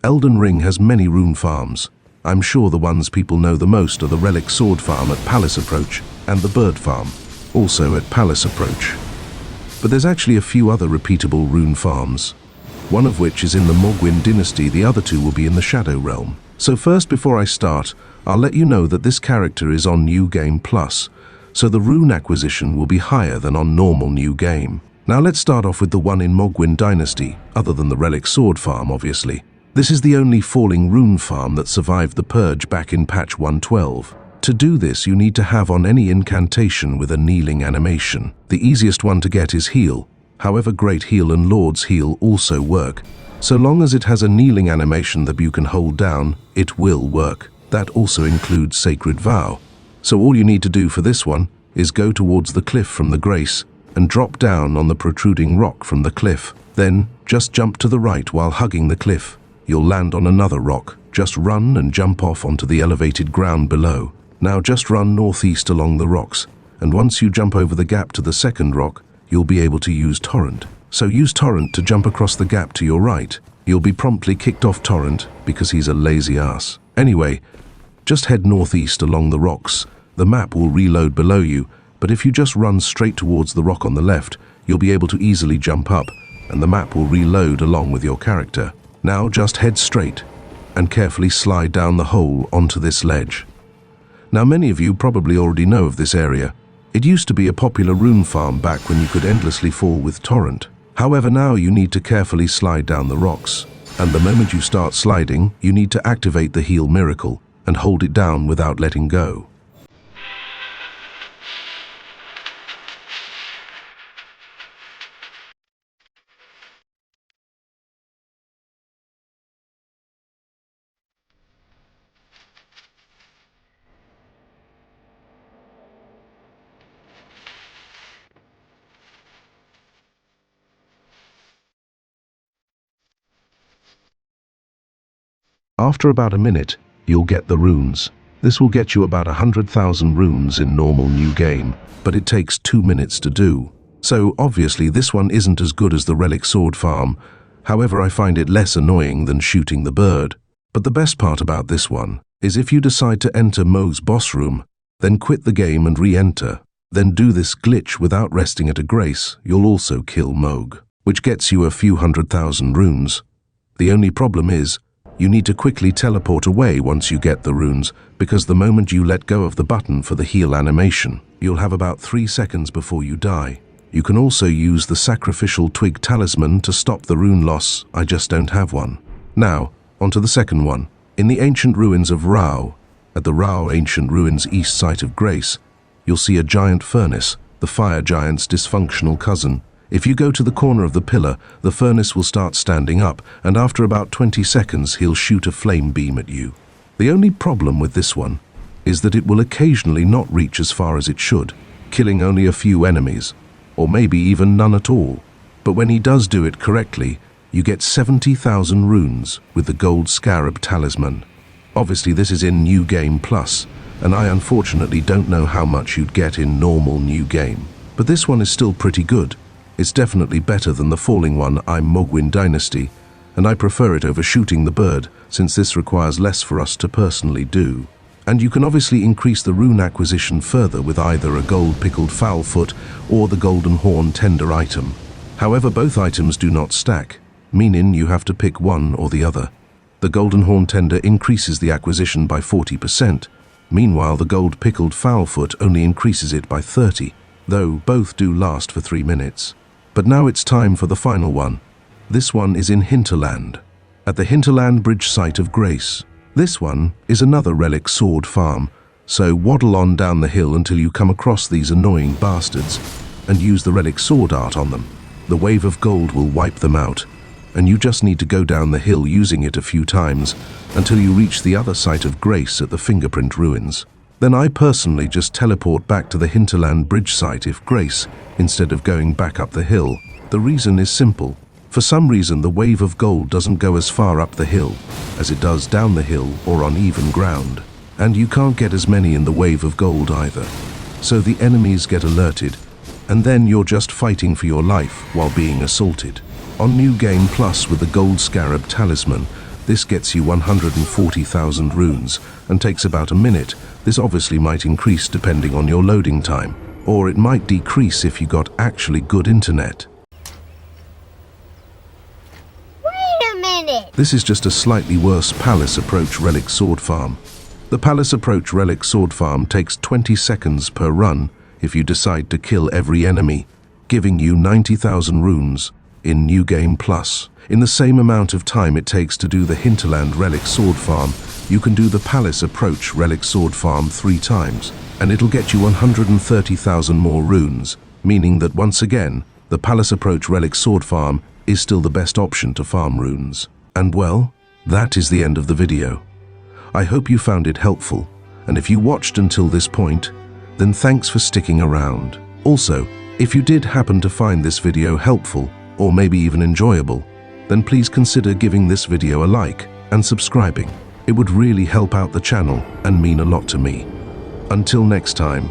Elden Ring has many rune farms. I'm sure the ones people know the most are the Relic Sword Farm at Palace Approach and the Bird Farm, also at Palace Approach. But there's actually a few other repeatable rune farms, one of which is in the Mohgwyn dynasty, the other two will be in the Shadow Realm. So first, before I start, I'll let you know that this character is on New Game Plus, so the rune acquisition will be higher than on normal New Game. Now let's start off with the one in Mohgwyn dynasty, other than the Relic Sword Farm obviously. This is the only falling rune farm that survived the purge back in patch 112. To do this, you need to have on any incantation with a kneeling animation. The easiest one to get is Heal. However, Great Heal and Lord's Heal also work. So long as it has a kneeling animation that you can hold down, it will work. That also includes Sacred Vow. So all you need to do for this one is go towards the cliff from the Grace and drop down on the protruding rock from the cliff. Then just jump to the right while hugging the cliff. You'll land on another rock. Just run and jump off onto the elevated ground below. Now just run northeast along the rocks, and once you jump over the gap to the second rock, you'll be able to use Torrent. So use Torrent to jump across the gap to your right. You'll be promptly kicked off Torrent because he's a lazy ass. Anyway, just head northeast along the rocks. The map will reload below you, but if you just run straight towards the rock on the left, you'll be able to easily jump up, and the map will reload along with your character. Now just head straight and carefully slide down the hole onto this ledge. Now many of you probably already know of this area. It used to be a popular rune farm back when you could endlessly fall with Torrent. However, now you need to carefully slide down the rocks, and the moment you start sliding, you need to activate the Heal Miracle and hold it down without letting go. After about a minute, you'll get the runes. This will get you about 100,000 runes in normal New Game, but it takes 2 minutes to do. So obviously this one isn't as good as the Relic Sword Farm. However, I find it less annoying than shooting the bird. But the best part about this one is if you decide to enter Mohg's boss room, then quit the game and re-enter, then do this glitch without resting at a grace, you'll also kill Mohg, which gets you a few 100,000 runes. The only problem is, you need to quickly teleport away once you get the runes, because the moment you let go of the button for the heal animation, you'll have about 3 seconds before you die. You can also use the sacrificial twig talisman to stop the rune loss. I just don't have one. Now, onto the second one. In the ancient ruins of Rao, at the Rao Ancient Ruins east site of Grace, you'll see a giant furnace, the fire giant's dysfunctional cousin. If you go to the corner of the pillar, the furnace will start standing up, and after about 20 seconds he'll shoot a flame beam at you. The only problem with this one is that it will occasionally not reach as far as it should, killing only a few enemies, or maybe even none at all. But when he does do it correctly, you get 70,000 runes with the gold scarab talisman. Obviously this is in New Game Plus, and I unfortunately don't know how much you'd get in normal New Game. But this one is still pretty good. It's definitely better than the falling one I'm Mohgwyn Dynasty, and I prefer it over shooting the bird, since this requires less for us to personally do. And you can obviously increase the rune acquisition further with either a gold pickled fowl foot or the golden horn tender item. However, both items do not stack, meaning you have to pick one or the other. The golden horn tender increases the acquisition by 40%, meanwhile the gold pickled fowl foot only increases it by 30%, though both do last for 3 minutes. But now it's time for the final one. This one is in Hinterland, at the Hinterland bridge site of Grace. This one is another Relic Sword Farm, so waddle on down the hill until you come across these annoying bastards and use the Relic Sword art on them. The wave of gold will wipe them out, and you just need to go down the hill using it a few times until you reach the other site of Grace at the Fingerprint Ruins. Then I personally just teleport back to the Hinterland bridge site if Grace, instead of going back up the hill. The reason is simple. For some reason the wave of gold doesn't go as far up the hill as it does down the hill or on even ground. And you can't get as many in the wave of gold either. So the enemies get alerted, and then you're just fighting for your life while being assaulted. On New Game Plus with the Gold Scarab Talisman, This gets you 140,000 runes and takes about a minute. This obviously might increase depending on your loading time, or it might decrease if you got actually good internet. Wait a minute! This is just a slightly worse Palace Approach Relic Sword Farm. The Palace Approach Relic Sword Farm takes 20 seconds per run if you decide to kill every enemy, giving you 90,000 runes in New Game Plus. In the same amount of time it takes to do the Hinterland Relic Sword Farm, you can do the Palace Approach Relic Sword Farm 3 times, and it'll get you 130,000 more runes, meaning that once again, the Palace Approach Relic Sword Farm is still the best option to farm runes. And well, that is the end of the video. I hope you found it helpful, and if you watched until this point, then thanks for sticking around. Also, if you did happen to find this video helpful, or maybe even enjoyable, then please consider giving this video a like and subscribing. It would really help out the channel and mean a lot to me. Until next time.